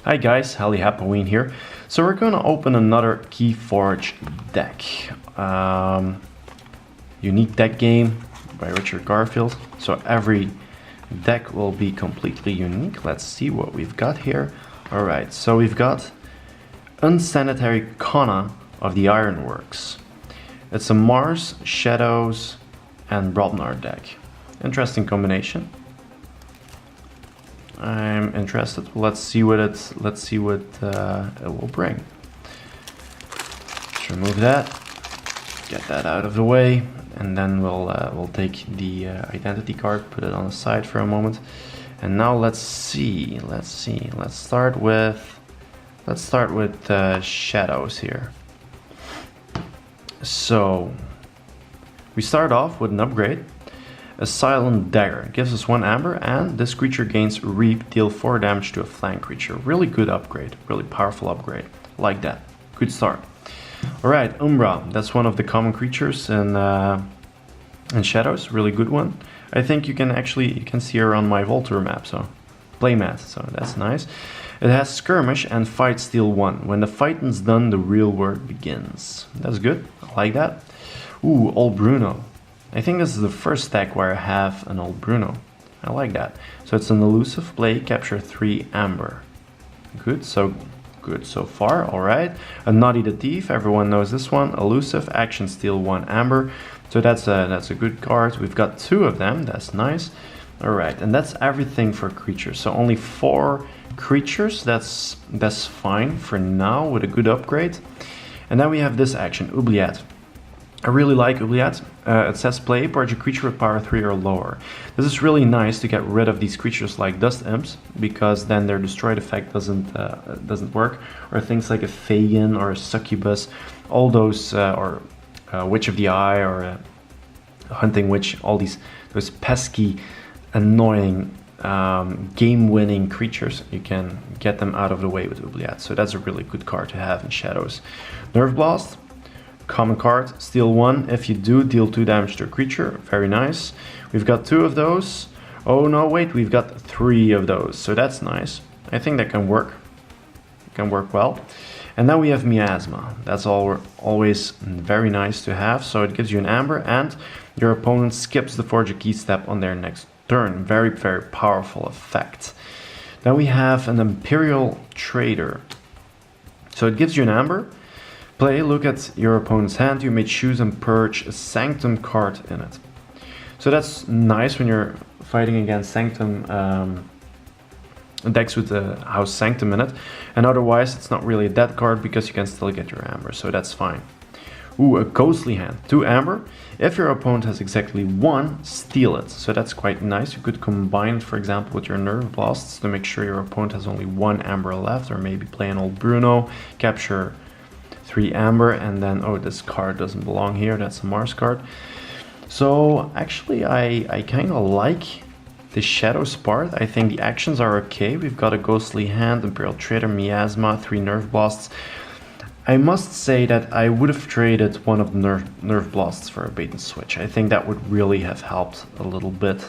Hi guys, Happy Halloween here. So we're going to open another KeyForge deck. Unique deck game by Richard Garfield. So every deck will be completely unique. Let's see what we've got here. Alright, so we've got Unsanitary Kana of the Ironworks. It's a Mars, Shadows, and Brobnar deck. Interesting combination. I'm interested. Let's see what it will bring. Let's remove that, get that out of the way, and then we'll take the identity card, put it on the side for a moment, and now let's see. Let's start with Shadows here. So we start off with an upgrade. A Silent Dagger gives us 1 amber, and this creature gains Reap, deal 4 damage to a flank creature. Really good upgrade, really powerful upgrade. Like that. Good start. Alright, Umbra. That's one of the common creatures in Shadows. Really good one. I think you can see her on my Voltur map, so playmat, so that's nice. It has Skirmish and Fight Steal 1. When the fighting's done, the real work begins. That's good. I like that. Ooh, Old Bruno. I think this is the first deck where I have an Old Bruno. I like that. So it's an elusive play, capture 3 amber. Good so far, alright. A Naughty the Thief, everyone knows this one. Elusive, action steal 1 amber. So that's a good card. We've got 2 of them, that's nice. Alright, and that's everything for creatures. So only 4 creatures, that's fine for now with a good upgrade. And then we have this action, Oubliette. I really like Oubliette. It says play, purge a creature with power 3 or lower. This is really nice to get rid of these creatures like Dust Imps, because then their destroyed effect doesn't work. Or things like a Fagin or a Succubus, all those, or Witch of the Eye or a Hunting Witch, all those pesky, annoying, game-winning creatures. You can get them out of the way with Oubliette. So that's a really good card to have in Shadows. Nerve Blast. Common card, steal 1. If you do, deal 2 damage to a creature. Very nice. We've got 2 of those. Oh no, wait, we've got 3 of those. So that's nice. I think that can work. It can work well. And then we have Miasma. That's always very nice to have. So it gives you an amber, and your opponent skips the Forge a Key step on their next turn. Very, very powerful effect. Then we have an Imperial Trader. So it gives you an amber. Play, look at your opponent's hand, you may choose and purge a Sanctum card in it. So that's nice when you're fighting against Sanctum decks with the House Sanctum in it. And otherwise it's not really a dead card because you can still get your amber, so that's fine. Ooh, a Ghostly Hand, 2 amber. If your opponent has exactly 1, steal it. So that's quite nice. You could combine it, for example, with your Nerve Blasts to make sure your opponent has only 1 amber left, or maybe play an Old Bruno, capture 3 amber, and then, oh, this card doesn't belong here, that's a Mars card. So actually I kind of like the Shadows part. I think the actions are okay. We've got a Ghostly Hand, Imperial Trader, Miasma, 3 Nerve Blasts. I must say that I would have traded one of the Nerve Blasts for a bait and switch. I think that would really have helped a little bit.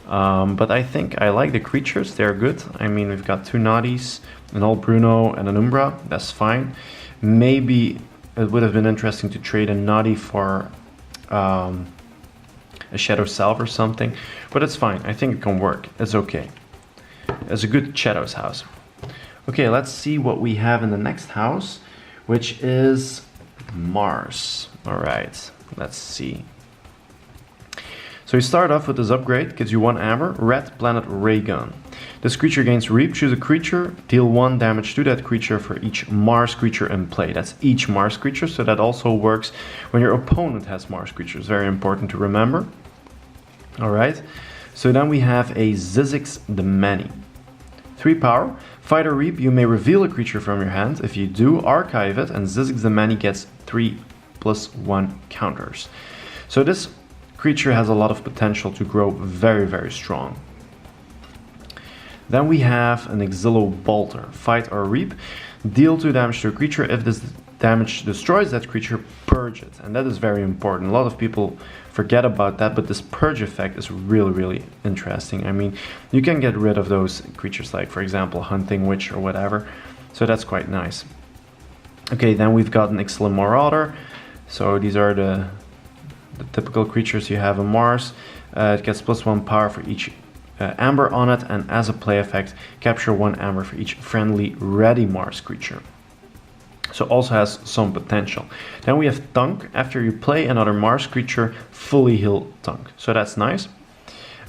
But I think I like the creatures, they're good. I mean, we've got 2 Naughties, an Old Bruno and an Umbra, that's fine. Maybe it would have been interesting to trade a Naughty for a Shadow Salve or something, but it's fine. I think it can work. It's okay. It's a good Shadows house. Okay, let's see what we have in the next house, which is Mars. All right, let's see. So you start off with this upgrade, gives you 1 amber, red planet ray gun. This creature gains Reap, choose a creature, deal 1 damage to that creature for each Mars creature in play. That's each Mars creature, so that also works when your opponent has Mars creatures. Very important to remember. Alright, so then we have a Zizix the Many. 3 power, fight or Reap, you may reveal a creature from your hand. If you do, archive it, and Zizix the Many gets 3+1 counters. So this creature has a lot of potential to grow very, very strong. Then we have an Exilo Bolter. Fight or Reap. Deal 2 damage to a creature. If this damage destroys that creature, purge it. And that is very important. A lot of people forget about that, but this purge effect is really, really interesting. I mean, you can get rid of those creatures like, for example, Hunting Witch or whatever. So that's quite nice. Okay, then we've got an Ixalan Marauder. So these are the typical creatures you have on Mars. It gets +1 power for each amber on it, and as a play effect, capture 1 amber for each friendly ready Mars creature. So also has some potential. Then we have Tunk. After you play another Mars creature, fully heal Tunk. So that's nice.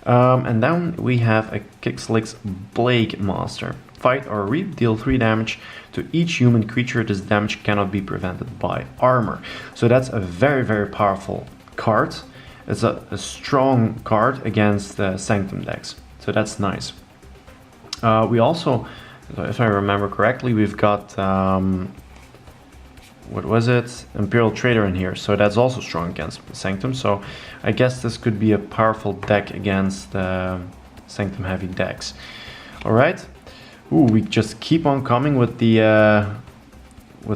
And then we have a Kixlix Blade Master. Fight or reap, deal 3 damage to each human creature. This damage cannot be prevented by armor. So that's a very, very powerful card. It's a strong card against Sanctum decks. So that's nice. We also, if I remember correctly, we've got what was it? Imperial Trader in here. So that's also strong against Sanctum. So I guess this could be a powerful deck against Sanctum heavy decks. All right. Ooh, we just keep on coming with the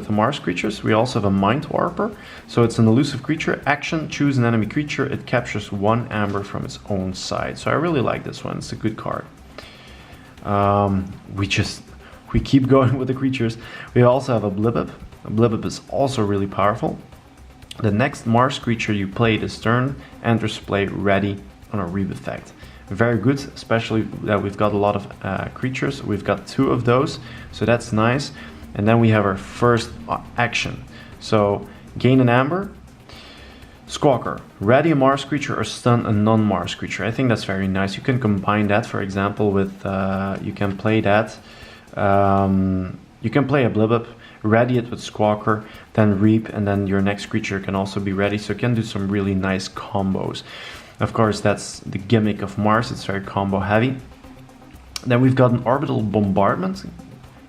Mars creatures. We also have a Mind Warper. So it's an elusive creature. Action, choose an enemy creature. It captures 1 amber from its own side. So I really like this one. It's a good card. We keep going with the creatures. We also have a Blibib. A Blibib is also really powerful. The next Mars creature you play this turn enters play ready on a reap effect. Very good, especially that we've got a lot of creatures. We've got 2 of those, so that's nice. And then we have our first action. So gain an amber. Squawker, ready a Mars creature or stun a non-Mars creature. I think that's very nice. You can combine that, for example, with you can play that. You can play a Blibib, ready it with Squawker, then reap, and then your next creature can also be ready. So you can do some really nice combos. Of course, that's the gimmick of Mars. It's very combo heavy. Then we've got an Orbital Bombardment.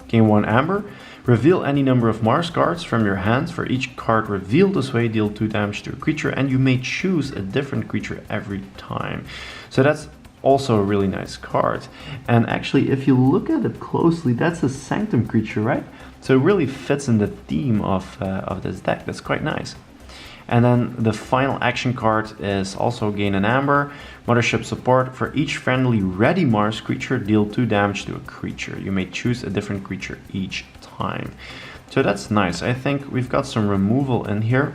Gain 1 amber. Reveal any number of Mars cards from your hand. For each card revealed this way, deal 2 damage to a creature, and you may choose a different creature every time. So that's also a really nice card. And actually, if you look at it closely, that's a Sanctum creature, right? So it really fits in the theme of this deck. That's quite nice. And then the final action card is also gain an amber. Mothership Support. For each friendly ready Mars creature, deal 2 damage to a creature. You may choose a different creature each time. So that's nice. I think we've got some removal in here.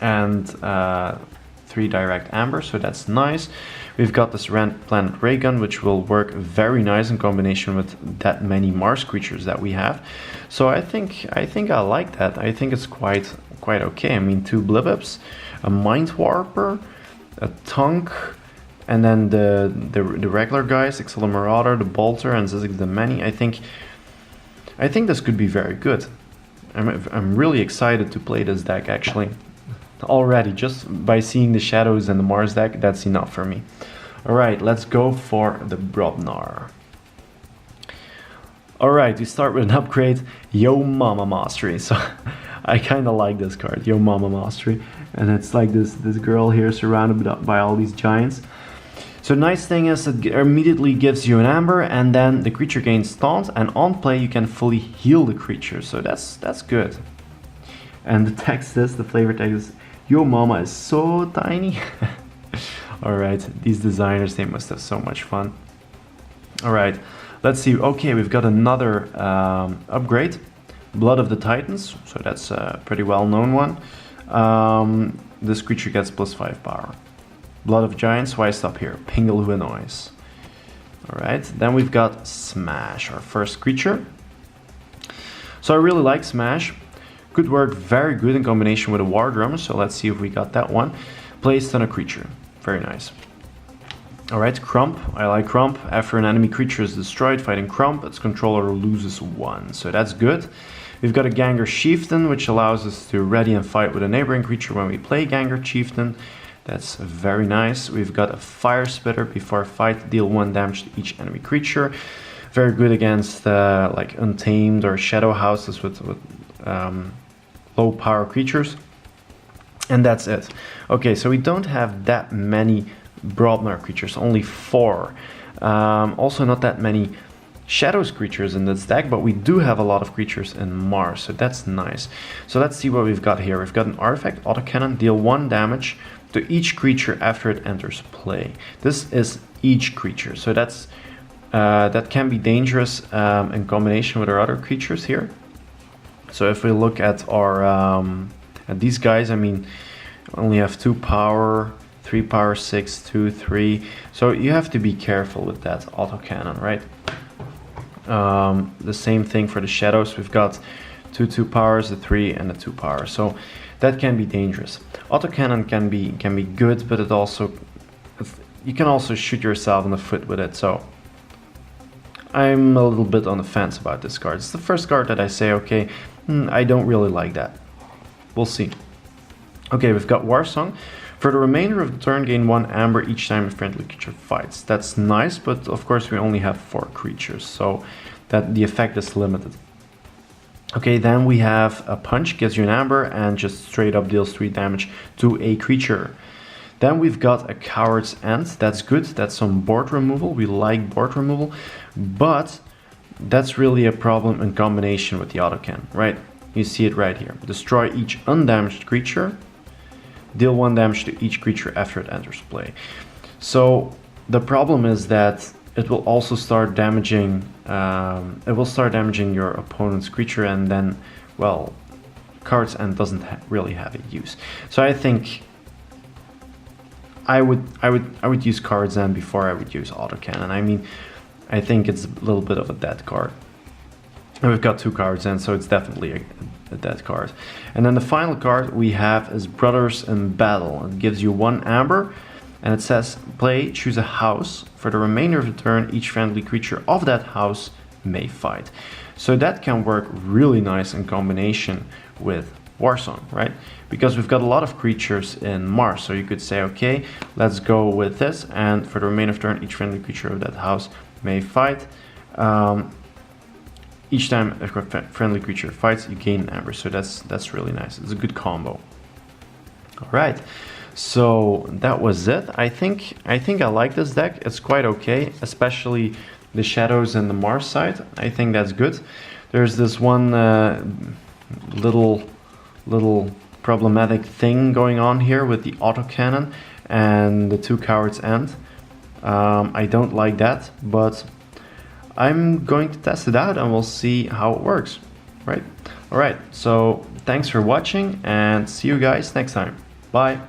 And 3 direct amber, so that's nice. We've got this Rand Planet Ray Gun, which will work very nice in combination with that many Mars creatures that we have. So I think I like that. I think it's quite okay. I mean, 2 Blibibs, a Mind Warper, a Tunk, and then the regular guys, Ixalan Marauder, the Bolter, and Zizix the Many. I think this could be very good. I'm really excited to play this deck actually. Already, just by seeing the shadows and the Mars deck, that's enough for me. Alright, let's go for the Brobnar. Alright, we start with an upgrade, Yo Mama Mastery. So I kind of like this card, Yo Mama Mastery. And it's like this girl here surrounded by all these giants. So nice thing is it immediately gives you an amber, and then the creature gains taunt, and on play you can fully heal the creature. So that's good. And the text is, the flavor text is, Yo Mama is so tiny. Alright, these designers, they must have so much fun. Alright, let's see. Okay, we've got another upgrade. Blood of the Titans, so that's a pretty well-known one. This creature gets +5 power. Blood of Giants, why stop here? Pingle Huanois. Alright, then we've got Smash, our first creature. So I really like Smash. Could work very good in combination with a War Drummer, so let's see if we got that one. Placed on a creature. Very nice. Alright, Crump. I like Crump. After an enemy creature is destroyed fighting Crump, its controller loses 1. So that's good. We've got a Ganger Chieftain, which allows us to ready and fight with a neighboring creature when we play Ganger Chieftain. That's very nice. We've got a Fire Spitter. Before fight, deal 1 damage to each enemy creature. Very good against like Untamed or Shadow Houses with low power creatures. And that's it. Okay, so we don't have that many Brobnar creatures, only 4. Also not that many Shadows creatures in this deck, but we do have a lot of creatures in Mars, so that's nice. So let's see what we've got here. We've got an artifact, autocannon, deal 1 damage to each creature after it enters play. This is each creature, so that's that can be dangerous in combination with our other creatures here. So if we look at our at these guys, I mean, only have 2 power, 3 power, 6, 2, 3. So you have to be careful with that autocannon, right? The same thing for the shadows. We've got 2 powers, a 3 and a 2 power. So that can be dangerous. Autocannon can be good, but it also, you can also shoot yourself in the foot with it. So I'm a little bit on the fence about this card. It's the first card that I say, okay, I don't really like that. We'll see. Okay, we've got Warsong. For the remainder of the turn, gain 1 amber each time a friendly creature fights. That's nice, but of course we only have 4 creatures, so that the effect is limited. Okay, then we have a punch, gives you an amber, and just straight up deals 3 damage to a creature. Then we've got a Coward's End. That's good, that's some board removal. We like board removal, but that's really a problem in combination with the autocannon, right? You see it right here. Destroy each undamaged creature. Deal 1 damage to each creature after it enters play. So the problem is that it will also start damaging. It will start damaging your opponent's creature, and then, well, Coward's End doesn't really have a use. So I think I would use Coward's End before I would use autocannon. I mean, I think it's a little bit of a dead card. And we've got 2 Coward's End, so it's definitely a dead card. And then the final card we have is Brothers in Battle. It gives you 1 amber, and it says, play, choose a house. For the remainder of the turn, each friendly creature of that house may fight. So that can work really nice in combination with Warsong, right? Because we've got a lot of creatures in Mars, so you could say, okay, let's go with this, and for the remainder of the turn, each friendly creature of that house may fight. Each time a friendly creature fights, you gain an amber, so that's really nice. It's a good combo. All right, so that was it. I think I like this deck. It's quite okay, especially the shadows and the Mars side. I think that's good. There's this one little problematic thing going on here with the autocannon and the 2 Coward's End. I don't like that, but I'm going to test it out and we'll see how it works, right? All right, so thanks for watching and see you guys next time. Bye.